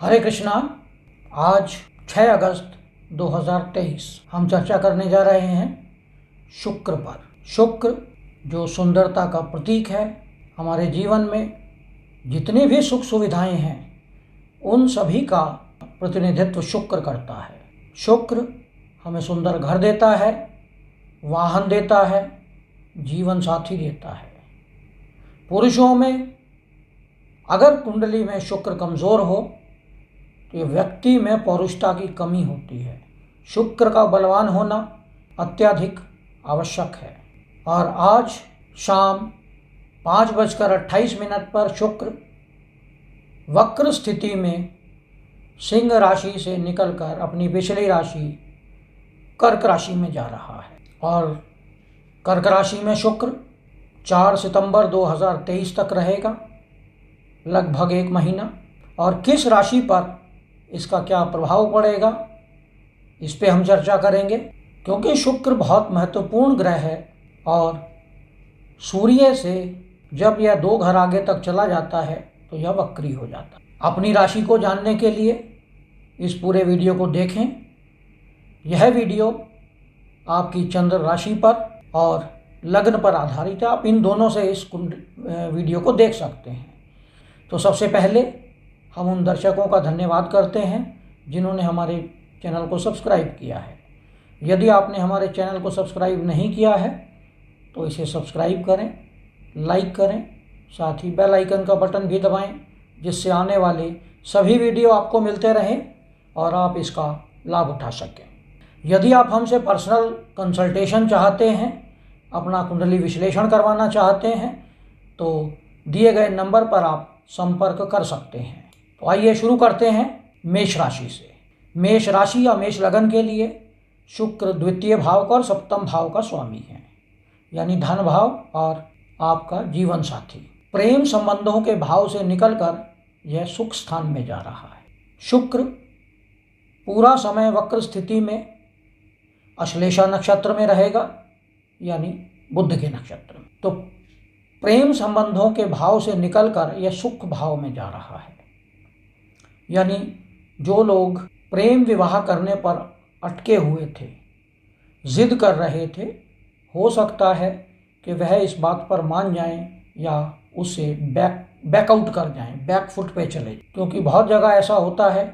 हरे कृष्णा। आज 6 अगस्त 2023 हम चर्चा करने जा रहे हैं शुक्र पर। शुक्र जो सुंदरता का प्रतीक है, हमारे जीवन में जितनी भी सुख सुविधाएं हैं उन सभी का प्रतिनिधित्व शुक्र करता है। शुक्र हमें सुंदर घर देता है, वाहन देता है, जीवन साथी देता है। पुरुषों में अगर कुंडली में शुक्र कमज़ोर हो तो ये व्यक्ति में पौरुषता की कमी होती है। शुक्र का बलवान होना अत्यधिक आवश्यक है। और आज शाम 5:28 पर शुक्र वक्र स्थिति में सिंह राशि से निकलकर अपनी पिछली राशि कर्क राशि में जा रहा है। और कर्क राशि में शुक्र 4 सितंबर 2023 तक रहेगा, लगभग 1 महीना। और किस राशि पर इसका क्या प्रभाव पड़ेगा, इस पे हम चर्चा करेंगे। क्योंकि शुक्र बहुत महत्वपूर्ण ग्रह है और सूर्य से जब यह 2 घर आगे तक चला जाता है तो यह वक्री हो जाता है। अपनी राशि को जानने के लिए इस पूरे वीडियो को देखें। यह वीडियो आपकी चंद्र राशि पर और लग्न पर आधारित है। आप इन दोनों से इस वीडियो को देख सकते हैं। तो सबसे पहले हम उन दर्शकों का धन्यवाद करते हैं जिन्होंने हमारे चैनल को सब्सक्राइब किया है। यदि आपने हमारे चैनल को सब्सक्राइब नहीं किया है तो इसे सब्सक्राइब करें, लाइक करें, साथ ही बेल आइकन का बटन भी दबाएं, जिससे आने वाले सभी वीडियो आपको मिलते रहें और आप इसका लाभ उठा सकें। यदि आप हमसे पर्सनल कंसल्टेशन चाहते हैं, अपना कुंडली विश्लेषण करवाना चाहते हैं, तो दिए गए नंबर पर आप संपर्क कर सकते हैं। तो आइए शुरू करते हैं मेष राशि से। मेष राशि या मेष लगन के लिए शुक्र द्वितीय भाव का और सप्तम भाव का स्वामी है, यानी धन भाव और आपका जीवन साथी। प्रेम संबंधों के भाव से निकलकर यह सुख स्थान में जा रहा है। शुक्र पूरा समय वक्र स्थिति में अश्लेषा नक्षत्र में रहेगा, यानी बुध के नक्षत्र में। तो प्रेम संबंधों के भाव से निकलकर यह सुख भाव में जा रहा है, यानी जो लोग प्रेम विवाह करने पर अटके हुए थे, जिद कर रहे थे, हो सकता है कि वह इस बात पर मान जाएं या उसे बैकआउट कर जाएं, बैकफुट पे चले। क्योंकि बहुत जगह ऐसा होता है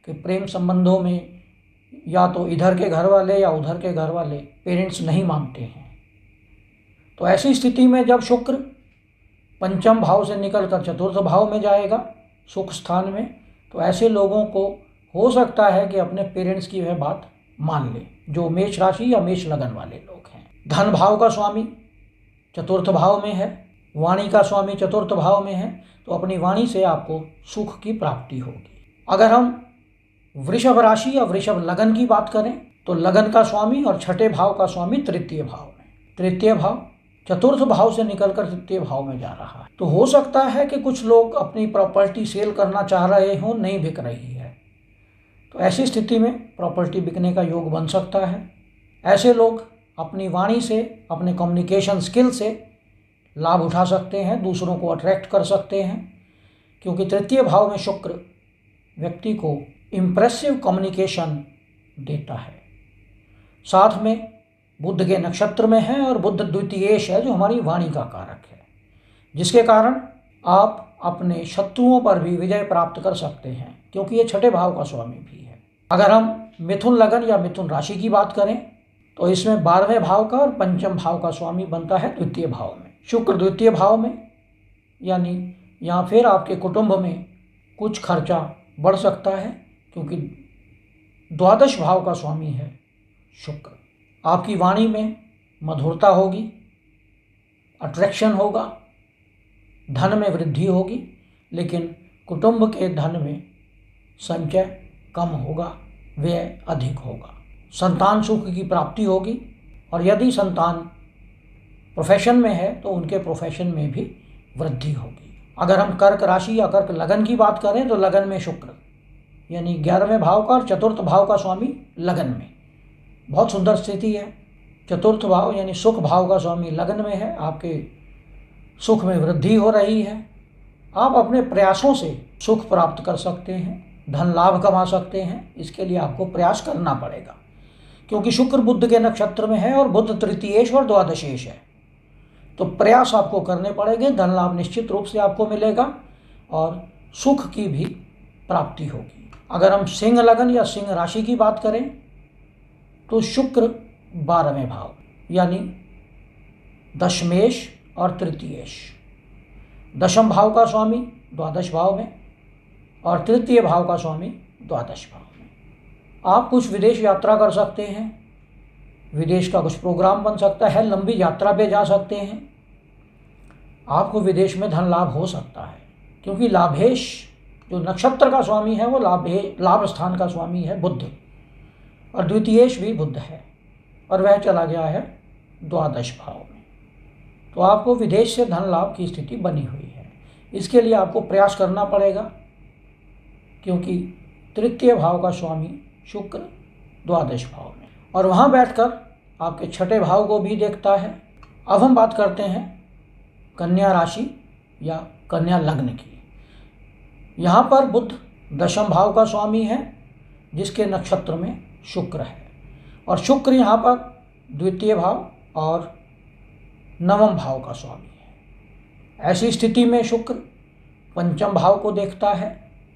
कि प्रेम संबंधों में या तो इधर के घर वाले या उधर के घर वाले पेरेंट्स नहीं मानते हैं। तो ऐसी स्थिति में जब शुक्र पंचम भाव से निकलकर चतुर्थ भाव में जाएगा, सुख स्थान में, तो ऐसे लोगों को हो सकता है कि अपने पेरेंट्स की वह बात मान ले, जो मेष राशि या मेष लगन वाले लोग हैं। धन भाव का स्वामी चतुर्थ भाव में है, वाणी का स्वामी चतुर्थ भाव में है, तो अपनी वाणी से आपको सुख की प्राप्ति होगी। अगर हम वृषभ राशि या वृषभ लगन की बात करें तो लगन का स्वामी और छठे भाव का स्वामी तृतीय भाव में, तृतीय भाव चतुर्थ भाव से निकलकर तृतीय भाव में जा रहा है। तो हो सकता है कि कुछ लोग अपनी प्रॉपर्टी सेल करना चाह रहे हों, नहीं बिक रही है, तो ऐसी स्थिति में प्रॉपर्टी बिकने का योग बन सकता है। ऐसे लोग अपनी वाणी से, अपने कम्युनिकेशन स्किल से लाभ उठा सकते हैं, दूसरों को अट्रैक्ट कर सकते हैं। क्योंकि तृतीय भाव में शुक्र व्यक्ति को इम्प्रेसिव कम्युनिकेशन देता है। साथ में बुध के नक्षत्र में है और बुध द्वितीयेश है, जो हमारी वाणी का कारक है, जिसके कारण आप अपने शत्रुओं पर भी विजय प्राप्त कर सकते हैं, क्योंकि ये छठे भाव का स्वामी भी है। अगर हम मिथुन लगन या मिथुन राशि की बात करें तो इसमें 12वें भाव का और पंचम भाव का स्वामी बनता है द्वितीय भाव में। शुक्र द्वितीय भाव में, यानी यहाँ फिर आपके कुटुंब में कुछ खर्चा बढ़ सकता है, क्योंकि द्वादश भाव का स्वामी है शुक्र। आपकी वाणी में मधुरता होगी, अट्रैक्शन होगा, धन में वृद्धि होगी, लेकिन कुटुंब के धन में संचय कम होगा, व्यय अधिक होगा। संतान सुख की प्राप्ति होगी, और यदि संतान प्रोफेशन में है तो उनके प्रोफेशन में भी वृद्धि होगी। अगर हम कर्क राशि या कर्क लगन की बात करें तो लगन में शुक्र, यानी 11वें भाव का और चतुर्थ भाव का स्वामी लगन में, बहुत सुंदर स्थिति है। चतुर्थ भाव यानी सुख भाव का स्वामी लगन में है, आपके सुख में वृद्धि हो रही है। आप अपने प्रयासों से सुख प्राप्त कर सकते हैं। धन लाभ कमा सकते हैं। इसके लिए आपको प्रयास करना पड़ेगा, क्योंकि शुक्र बुध के नक्षत्र में है और बुध तृतीयेश और द्वादशेश है, तो प्रयास आपको करने पड़ेंगे। धन लाभ निश्चित रूप से आपको मिलेगा और सुख की भी प्राप्ति होगी। अगर हम सिंह लगन या सिंह राशि की बात करें तो शुक्र 12वें भाव यानी दशमेश और तृतीयेश, दशम भाव का स्वामी द्वादश भाव में और तृतीय भाव का स्वामी द्वादश भाव में। आप कुछ विदेश यात्रा कर सकते हैं, विदेश का कुछ प्रोग्राम बन सकता है, लंबी यात्रा पे जा सकते हैं, आपको विदेश में धन लाभ हो सकता है, क्योंकि लाभेश जो नक्षत्र का स्वामी है वो लाभ स्थान का स्वामी है बुध, और द्वितीयेश भी बुध है और वह चला गया है द्वादश भाव में। तो आपको विदेश से धन लाभ की स्थिति बनी हुई है। इसके लिए आपको प्रयास करना पड़ेगा, क्योंकि तृतीय भाव का स्वामी शुक्र द्वादश भाव में और वहाँ बैठकर आपके छठे भाव को भी देखता है। अब हम बात करते हैं कन्या राशि या कन्या लग्न की। यहाँ पर बुध दशम भाव का स्वामी है, जिसके नक्षत्र में शुक्र है, और शुक्र यहाँ पर द्वितीय भाव और नवम भाव का स्वामी है। ऐसी स्थिति में शुक्र पंचम भाव को देखता है,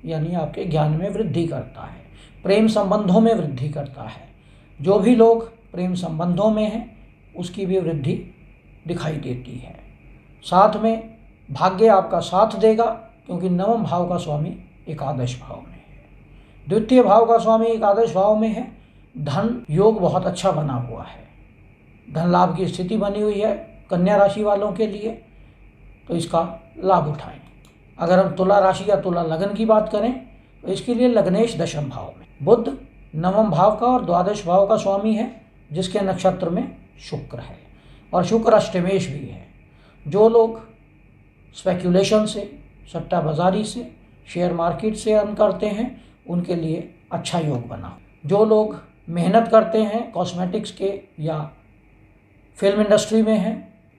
यानी आपके ज्ञान में वृद्धि करता है, प्रेम संबंधों में वृद्धि करता है। जो भी लोग प्रेम संबंधों में हैं उसकी भी वृद्धि दिखाई देती है। साथ में भाग्य आपका साथ देगा, क्योंकि नवम भाव का स्वामी एकादश भाव में है, द्वितीय भाव का स्वामी एकादश भाव में है। धन योग बहुत अच्छा बना हुआ है, धन लाभ की स्थिति बनी हुई है कन्या राशि वालों के लिए, तो इसका लाभ उठाएं। अगर हम तुला राशि या तुला लगन की बात करें तो इसके लिए लग्नेश दशम भाव में, बुध नवम भाव का और द्वादश भाव का स्वामी है, जिसके नक्षत्र में शुक्र है, और शुक्र अष्टमेश भी है। जो लोग स्पेक्यूलेशन से, सट्टा बाजारी से, शेयर मार्केट से अर्न करते हैं उनके लिए अच्छा योग बना। जो लोग मेहनत करते हैं कॉस्मेटिक्स के या फिल्म इंडस्ट्री में हैं,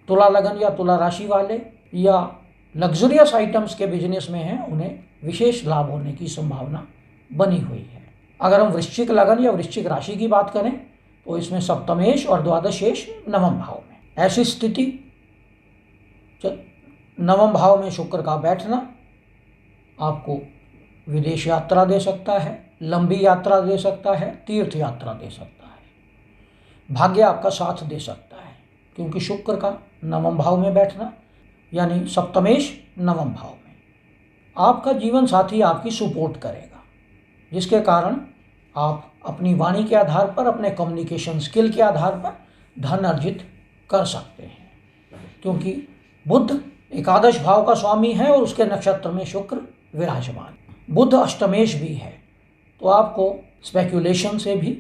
तुला लगन या तुला राशि वाले, या लग्जरियस आइटम्स के बिजनेस में हैं, उन्हें विशेष लाभ होने की संभावना बनी हुई है। अगर हम वृश्चिक लगन या वृश्चिक राशि की बात करें तो इसमें सप्तमेश और द्वादशेश नवम भाव में। ऐसी स्थिति नवम भाव में शुक्र का बैठना आपको विदेश यात्रा दे सकता है, लंबी यात्रा दे सकता है, तीर्थ यात्रा दे सकता है, भाग्य आपका साथ दे सकता है, क्योंकि शुक्र का नवम भाव में बैठना यानी सप्तमेश नवम भाव में आपका जीवन साथी आपकी सपोर्ट करेगा, जिसके कारण आप अपनी वाणी के आधार पर, अपने कम्युनिकेशन स्किल के आधार पर धन अर्जित कर सकते हैं, क्योंकि बुध एकादश भाव का स्वामी है और उसके नक्षत्र में शुक्र विराजमान। बुध अष्टमेश भी है, तो आपको स्पेक्यूलेशन से भी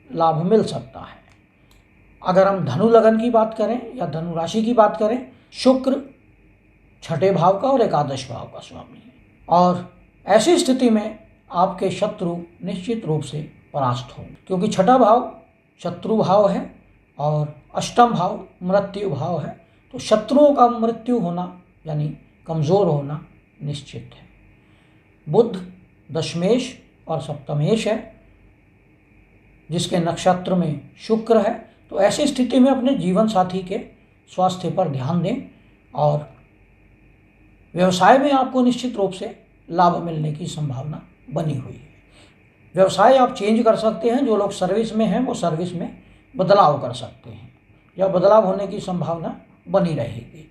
लाभ मिल सकता है। अगर हम धनु लगन की बात करें या धनु राशि की बात करें, शुक्र छठे भाव का और एकादश भाव का स्वामी है, और ऐसी स्थिति में आपके शत्रु निश्चित रूप से परास्त होंगे, क्योंकि छठा भाव शत्रु भाव है और अष्टम भाव मृत्यु भाव है, तो शत्रुओं का मृत्यु होना यानी कमज़ोर होना निश्चित है। बुध दशमेश और सप्तमेश है, जिसके नक्षत्र में शुक्र है, तो ऐसी स्थिति में अपने जीवन साथी के स्वास्थ्य पर ध्यान दें, और व्यवसाय में आपको निश्चित रूप से लाभ मिलने की संभावना बनी हुई है। व्यवसाय आप चेंज कर सकते हैं, जो लोग सर्विस में हैं वो सर्विस में बदलाव कर सकते हैं, या बदलाव होने की संभावना बनी रहेगी।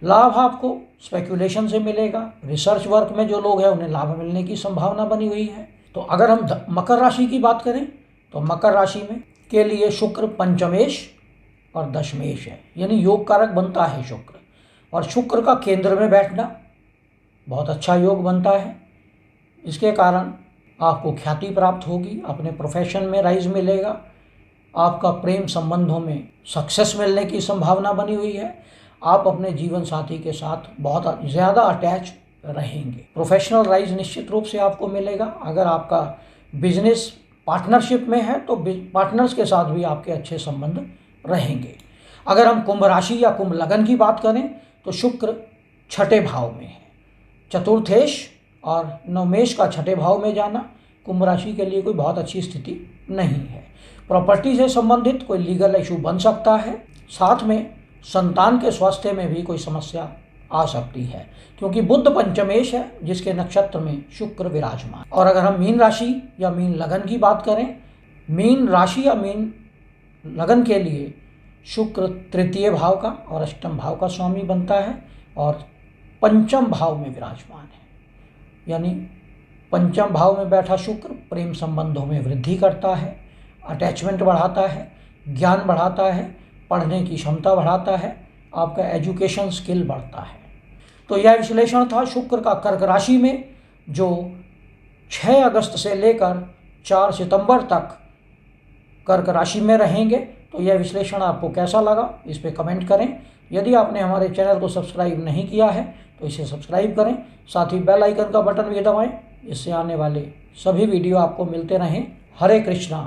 लाभ आपको स्पेक्यूलेशन से मिलेगा, रिसर्च वर्क में जो लोग हैं उन्हें लाभ मिलने की संभावना बनी हुई है। तो अगर हम मकर राशि की बात करें तो मकर राशि में के लिए शुक्र पंचमेश और दशमेश है, यानी योग कारक बनता है शुक्र, और शुक्र का केंद्र में बैठना बहुत अच्छा योग बनता है। इसके कारण आपको ख्याति प्राप्त होगी, अपने प्रोफेशन में राइज मिलेगा, आपका प्रेम संबंधों में सक्सेस मिलने की संभावना बनी हुई है, आप अपने जीवन साथी के साथ बहुत ज़्यादा अटैच रहेंगे, प्रोफेशनल राइज निश्चित रूप से आपको मिलेगा। अगर आपका बिजनेस पार्टनरशिप में है तो पार्टनर्स के साथ भी आपके अच्छे संबंध रहेंगे। अगर हम कुंभ राशि या कुंभ लगन की बात करें तो शुक्र छठे भाव में है, चतुर्थेश और नवमेश का छठे भाव में जाना कुंभ राशि के लिए कोई बहुत अच्छी स्थिति नहीं है। प्रॉपर्टी से संबंधित कोई लीगल इशू बन सकता है। साथ में संतान के स्वास्थ्य में भी कोई समस्या आ सकती है, क्योंकि बुध पंचमेश है जिसके नक्षत्र में शुक्र विराजमान। और अगर हम मीन राशि या मीन लगन की बात करें, मीन राशि या मीन लगन के लिए शुक्र तृतीय भाव का और अष्टम भाव का स्वामी बनता है और पंचम भाव में विराजमान है। यानी पंचम भाव में बैठा शुक्र प्रेम संबंधों में वृद्धि करता है, अटैचमेंट बढ़ाता है, ज्ञान बढ़ाता है, पढ़ने की क्षमता बढ़ाता है, आपका एजुकेशन स्किल बढ़ता है। तो यह विश्लेषण था शुक्र का कर्क राशि में, जो 6 अगस्त से लेकर 4 सितंबर तक कर्क राशि में रहेंगे। तो यह विश्लेषण आपको कैसा लगा इस पे कमेंट करें। यदि आपने हमारे चैनल को सब्सक्राइब नहीं किया है तो इसे सब्सक्राइब करें, साथ ही बेल आइकन का बटन भी दबाएं, इससे आने वाले सभी वीडियो आपको मिलते रहें। हरे कृष्णा।